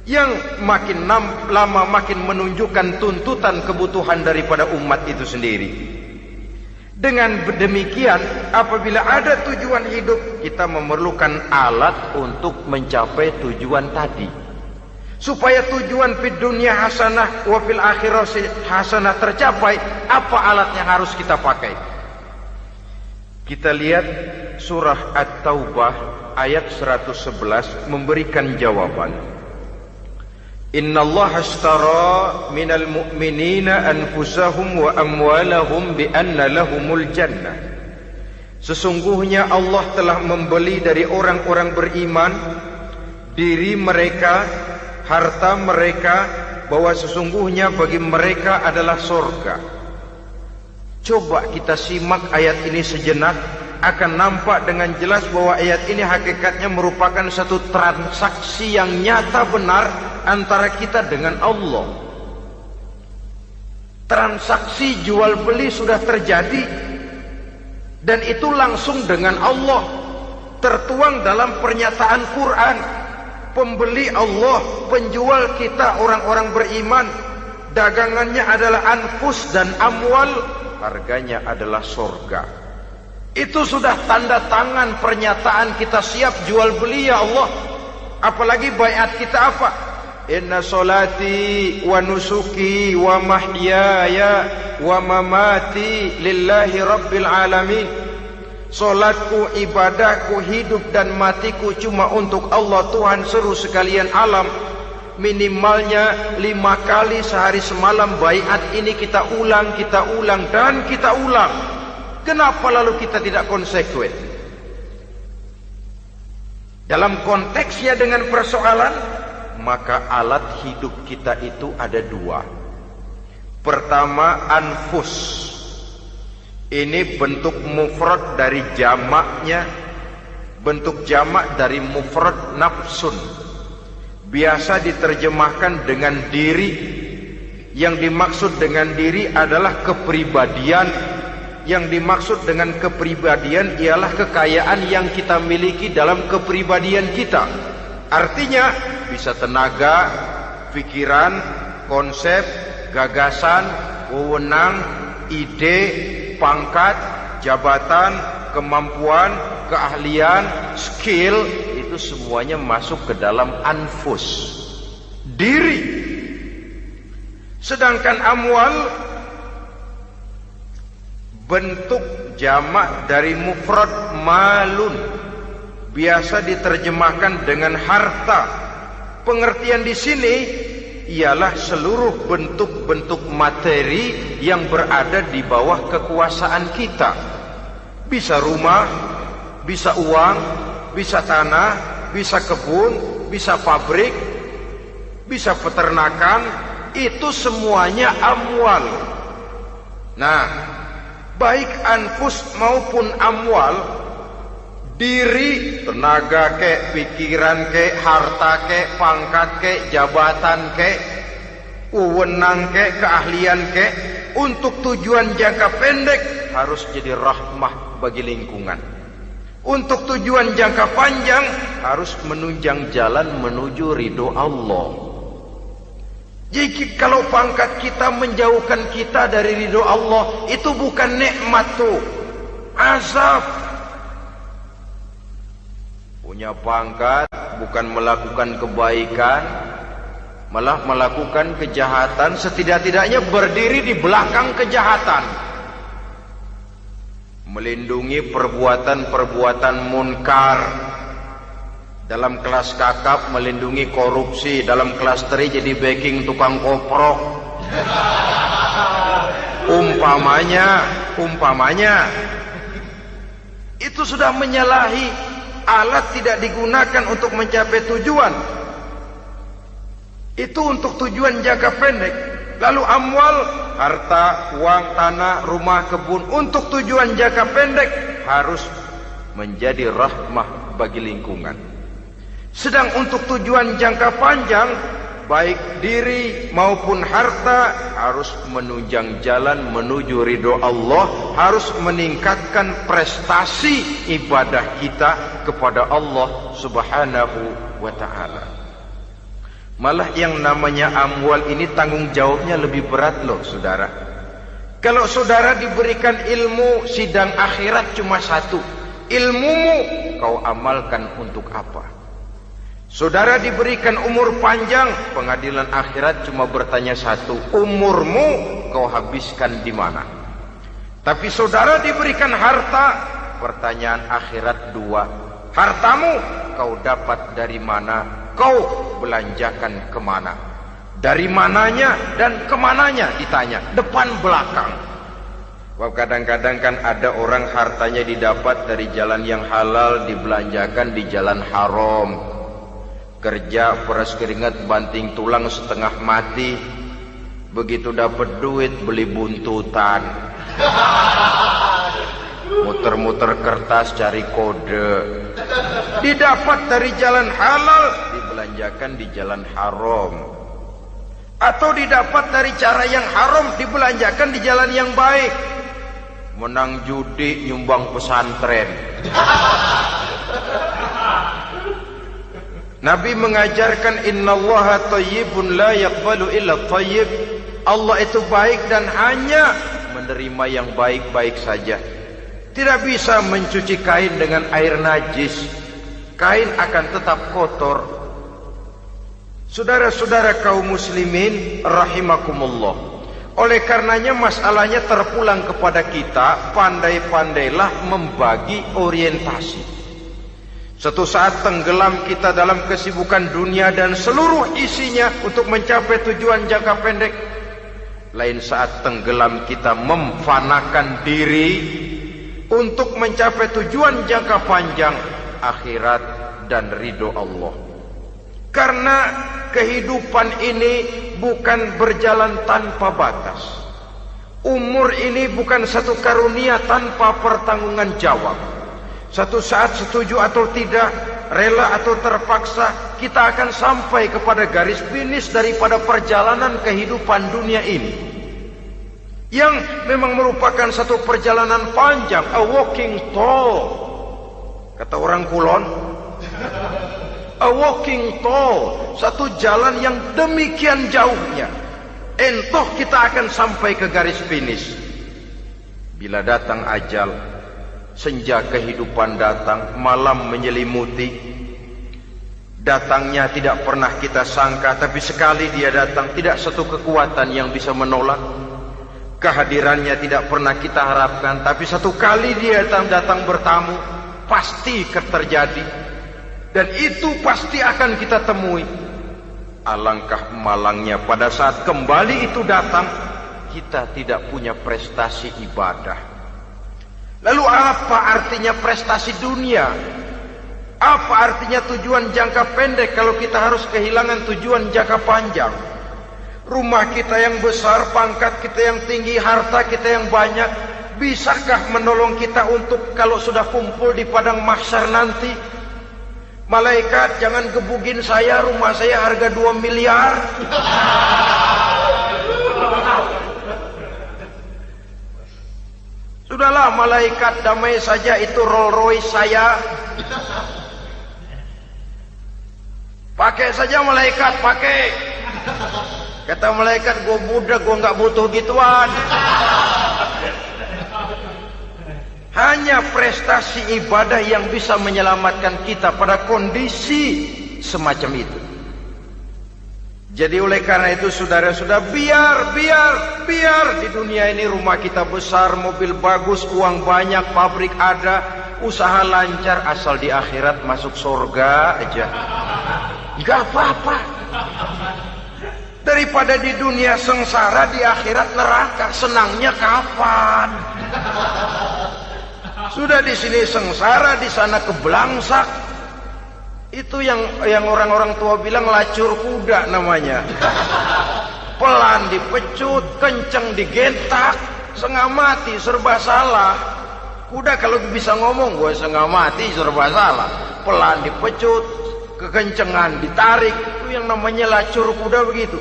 yang makin lama makin menunjukkan tuntutan kebutuhan daripada umat itu sendiri. Dengan demikian, apabila ada tujuan hidup, kita memerlukan alat untuk mencapai tujuan tadi. Supaya tujuan fid dunya hasanah wa fil akhirati hasanah tercapai, apa alat yang harus kita pakai? Kita lihat surah At-Taubah ayat 111 memberikan jawaban. Innallaha ashtara minal mu'minina anfusahum wa amwalahum bi anna lahumul jannah. Sesungguhnya Allah telah membeli dari orang-orang beriman diri mereka, harta mereka, bahwa sesungguhnya bagi mereka adalah surga. Coba kita simak ayat ini sejenak, akan nampak dengan jelas bahwa ayat ini hakikatnya merupakan satu transaksi yang nyata benar antara kita dengan Allah. Transaksi jual beli sudah terjadi, dan itu langsung dengan Allah, tertuang dalam pernyataan Quran. Pembeli Allah, penjual kita orang-orang beriman, dagangannya adalah anfus dan amwal, harganya adalah surga. Itu sudah tanda tangan pernyataan kita siap jual beli ya Allah. Apalagi baiat kita apa? Inna solati wa nusuki wa mahyaya wa mamati lillahi rabbil alamin. Solatku, ibadahku, hidup dan matiku cuma untuk Allah Tuhan seluruh sekalian alam. Minimalnya 5 kali sehari semalam baiat ini kita ulang dan kita ulang. Kenapa lalu kita tidak konsekuen? Dalam konteksnya dengan persoalan, maka alat hidup kita itu ada 2. Pertama, anfus. Ini bentuk mufrad dari jamaknya, bentuk jamak dari mufrad nafsun. Biasa diterjemahkan dengan diri. Yang dimaksud dengan diri adalah kepribadian. Yang dimaksud dengan kepribadian ialah kekayaan yang kita miliki dalam kepribadian kita. Artinya bisa tenaga, pikiran, konsep, gagasan, wewenang, ide, pangkat, jabatan, kemampuan, keahlian, skill, itu semuanya masuk ke dalam anfus, diri. Sedangkan amwal bentuk jamak dari mufrad malun, biasa diterjemahkan dengan harta. Pengertian di sini ialah seluruh bentuk-bentuk materi yang berada di bawah kekuasaan kita. Bisa rumah, bisa uang, bisa tanah, bisa kebun, bisa pabrik, bisa peternakan, itu semuanya amwal. Nah, baik anfus maupun amwal, diri, tenaga kek, pikiran kek, harta kek, pangkat kek, jabatan kek, wewenang kek, keahlian kek, untuk tujuan jangka pendek harus jadi rahmah bagi lingkungan. Untuk tujuan jangka panjang harus menunjang jalan menuju ridho Allah. Jadi kalau pangkat kita menjauhkan kita dari ridho Allah, itu bukan nikmat tuh, azab. Punya pangkat bukan melakukan kebaikan, malah melakukan kejahatan, setidak-tidaknya berdiri di belakang kejahatan, melindungi perbuatan-perbuatan munkar. Dalam kelas kakap melindungi korupsi, dalam kelas teri jadi backing tukang koprok. Umpamanya itu sudah menyalahi. Alat tidak digunakan untuk mencapai tujuan, itu untuk tujuan jangka pendek. Lalu amwal harta, uang, tanah, rumah, kebun untuk tujuan jangka pendek harus menjadi rahmah bagi lingkungan. Sedang untuk tujuan jangka panjang, baik diri maupun harta harus menunjang jalan menuju ridho Allah, harus meningkatkan prestasi ibadah kita kepada Allah Subhanahu wa ta'ala. Malah yang namanya amwal ini tanggung jawabnya lebih berat loh saudara. Kalau saudara diberikan ilmu, sidang akhirat cuma satu. Ilmumu kau amalkan untuk apa? Saudara diberikan umur panjang, pengadilan akhirat cuma bertanya satu, umurmu kau habiskan di mana? Tapi saudara diberikan harta, pertanyaan akhirat dua, hartamu kau dapat dari mana? Kau belanjakan kemana? Dari mananya dan kemananya ditanya, depan belakang. Wah, kadang-kadang kan ada orang hartanya didapat dari jalan yang halal, dibelanjakan di jalan haram. Kerja peras keringat banting tulang setengah mati, begitu dapat duit beli buntutan, muter-muter kertas cari kode. Didapat dari jalan halal, dibelanjakan di jalan haram. Atau didapat dari cara yang haram, dibelanjakan di jalan yang baik. Menang judi, nyumbang pesantren. Nabi mengajarkan innallaha thayyibun la yaqbalu illa thayyib. Allah itu baik dan hanya menerima yang baik-baik saja. Tidak bisa mencuci kain dengan air najis. Kain akan tetap kotor. Saudara-saudara kaum muslimin rahimakumullah. Oleh karenanya masalahnya terpulang kepada kita, pandai-pandailah membagi orientasi. Suatu saat tenggelam kita dalam kesibukan dunia dan seluruh isinya untuk mencapai tujuan jangka pendek. Lain saat tenggelam kita memfanakan diri untuk mencapai tujuan jangka panjang, akhirat dan ridho Allah. Karena kehidupan ini bukan berjalan tanpa batas. Umur ini bukan satu karunia tanpa pertanggungan jawab. Satu saat setuju atau tidak, rela atau terpaksa, kita akan sampai kepada garis finish daripada perjalanan kehidupan dunia ini, yang memang merupakan satu perjalanan panjang, a walking tall. Kata orang Kulon, a walking tall, satu jalan yang demikian jauhnya. Entoh kita akan sampai ke garis finish. Bila datang ajal, senja kehidupan datang, malam menyelimuti. Datangnya tidak pernah kita sangka, tapi sekali dia datang, tidak satu kekuatan yang bisa menolak. Kehadirannya tidak pernah kita harapkan, tapi satu kali dia datang bertamu, pasti terjadi. Dan itu pasti akan kita temui. Alangkah malangnya pada saat kembali itu datang, kita tidak punya prestasi ibadah. Lalu apa artinya prestasi dunia? Apa artinya tujuan jangka pendek kalau kita harus kehilangan tujuan jangka panjang? Rumah kita yang besar, pangkat kita yang tinggi, harta kita yang banyak, bisakah menolong kita untuk kalau sudah kumpul di padang mahsyar nanti? Malaikat, jangan gebugin saya, rumah saya harga 2 miliar. Sudahlah malaikat, damai saja, itu Rolls Royce saya. Pakai saja malaikat, pakai. Kata malaikat, gue budak, gue nggak butuh gituan. Hanya prestasi ibadah yang bisa menyelamatkan kita pada kondisi semacam itu. Jadi oleh karena itu saudara-saudara, biar di dunia ini rumah kita besar, mobil bagus, uang banyak, pabrik ada, usaha lancar, asal di akhirat masuk surga aja. Gak apa-apa. Daripada di dunia sengsara, di akhirat neraka, senangnya kapan? Sudah di sini sengsara, di sana kebelangsak. Itu yang orang-orang tua bilang lacur kuda namanya. pelan dipecut, kenceng digentak, setengah mati, serba salah. Kuda kalau bisa ngomong, gue setengah mati, serba salah. Pelan dipecut, kekencengan ditarik, itu yang namanya lacur kuda begitu.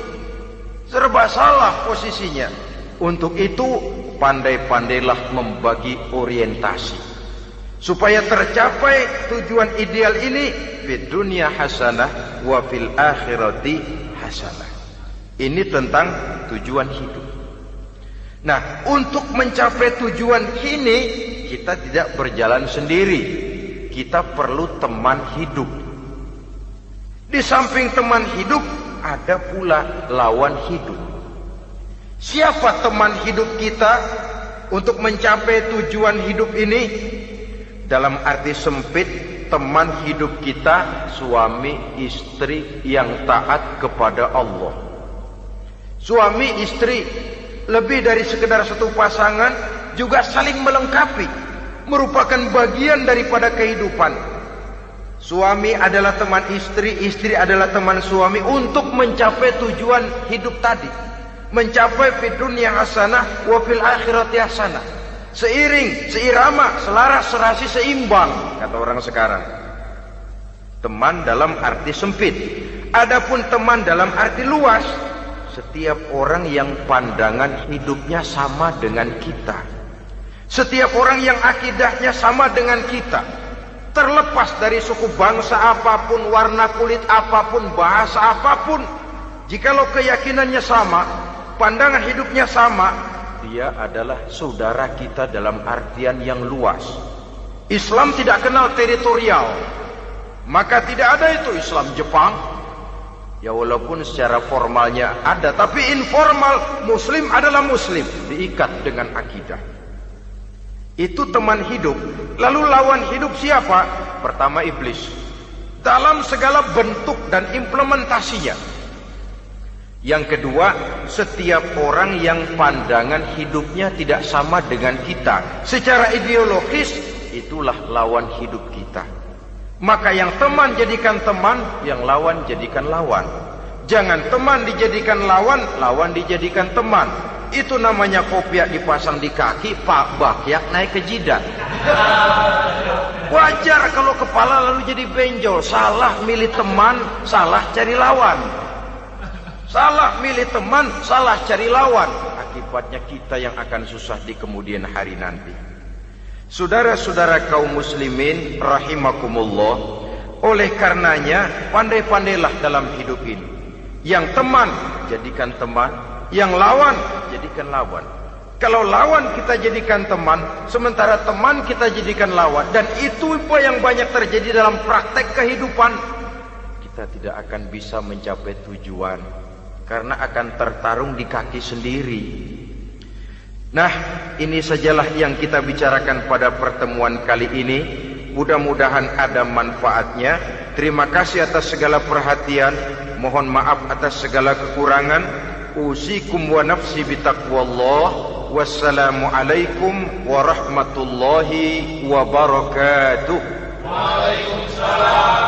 Serba salah posisinya. Untuk itu, pandai-pandailah membagi orientasi. Supaya tercapai tujuan ideal ini, fid dunya hasanah wa fil akhirati hasanah. Ini tentang tujuan hidup. Nah, untuk mencapai tujuan ini, kita tidak berjalan sendiri. Kita perlu teman hidup. Di samping teman hidup, ada pula lawan hidup. Siapa teman hidup kita untuk mencapai tujuan hidup ini? Dalam arti sempit, teman hidup kita suami istri yang taat kepada Allah. Suami istri lebih dari sekedar satu pasangan, juga saling melengkapi, merupakan bagian daripada kehidupan. Suami adalah teman istri, istri adalah teman suami untuk mencapai tujuan hidup tadi. Mencapai fid dunya hasanah wa fil akhirati hasanah. Seiring, seirama, selaras, serasi, seimbang, kata orang sekarang. Teman dalam arti sempit. Adapun teman dalam arti luas, setiap orang yang pandangan hidupnya sama dengan kita. Setiap orang yang akidahnya sama dengan kita. Terlepas dari suku bangsa apapun, warna kulit apapun, bahasa apapun, jikalau keyakinannya sama, pandangan hidupnya sama, dia adalah saudara kita dalam artian yang luas. Islam tidak kenal teritorial, maka tidak ada itu Islam Jepang. Ya walaupun secara formalnya ada, tapi informal Muslim adalah Muslim, diikat dengan akidah. Itu teman hidup. Lalu lawan hidup siapa? Pertama iblis, dalam segala bentuk dan implementasinya. Yang kedua, setiap orang yang pandangan hidupnya tidak sama dengan kita secara ideologis, itulah lawan hidup kita. Maka yang teman jadikan teman, yang lawan jadikan lawan. Jangan teman dijadikan lawan, lawan dijadikan teman. Itu namanya kopiah dipasang di kaki, pak bakyak naik ke jidat. Wajar kalau kepala lalu jadi benjol. Salah milih teman, salah cari lawan. Salah milih teman, salah cari lawan. Akibatnya kita yang akan susah di kemudian hari nanti. Saudara-saudara kaum muslimin rahimakumullah, oleh karenanya pandai-pandailah dalam hidup ini. Yang teman jadikan teman, yang lawan jadikan lawan. Kalau lawan kita jadikan teman, sementara teman kita jadikan lawan, dan itu yang banyak terjadi dalam praktek kehidupan, kita tidak akan bisa mencapai tujuan karena akan tertarung di kaki sendiri. Nah, ini sajalah yang kita bicarakan pada pertemuan kali ini. Mudah-mudahan ada manfaatnya. Terima kasih atas segala perhatian. Mohon maaf atas segala kekurangan. Usikum wa nafsi bitaqwallah. Wassalamualaikum warahmatullahi wabarakatuh. Waalaikumsalam.